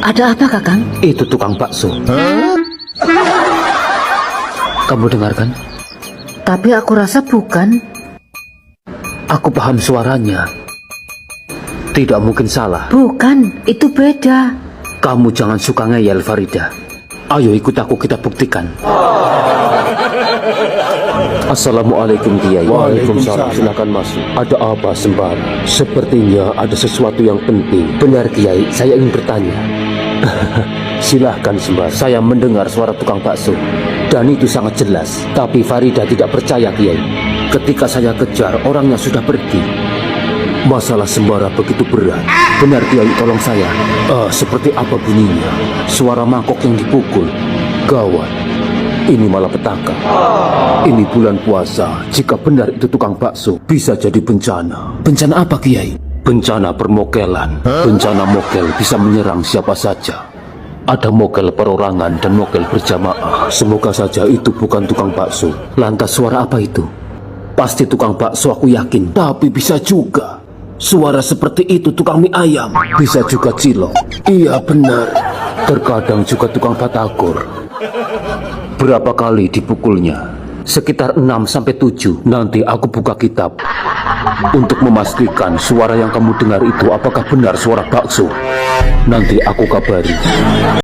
Ada apa, Kakang? Itu tukang bakso. Kamu dengarkan? Tapi aku rasa bukan. Aku paham suaranya. Tidak mungkin salah. Bukan, itu beda. Kamu jangan suka ngeyel, Farida. Ayo ikut aku, kita buktikan. Assalamualaikum, Kiai. Waalaikumsalam. Silakan masuk. Ada apa, Sembara? Sepertinya ada sesuatu yang penting. Benar, Kiai. Saya ingin bertanya. Silahkan, Sembara. Saya mendengar suara tukang bakso. Dan itu sangat jelas. Tapi Farida tidak percaya, Kiai. Ketika saya kejar, orangnya sudah pergi. Masalah Sembara begitu berat. Benar, Kiai, tolong saya. Seperti apa bunyinya? Suara mangkok yang dipukul. Gawat. Ini malah petaka. Ini bulan puasa. Jika benar itu tukang bakso, bisa jadi bencana. Bencana apa, Kiai? Bencana permokelan. Bencana mokel bisa menyerang siapa saja. Ada mokel perorangan dan mokel berjamaah. Semoga saja itu bukan tukang bakso. Lantas suara apa itu? Pasti tukang bakso, aku yakin. Tapi bisa juga suara seperti itu tukang mie ayam. Bisa juga cilok. Iya benar. Terkadang juga tukang batagor. Berapa kali dipukulnya? Sekitar 6-7. Nanti aku buka kitab untuk memastikan suara yang kamu dengar itu apakah benar suara bakso. Nanti aku kabari.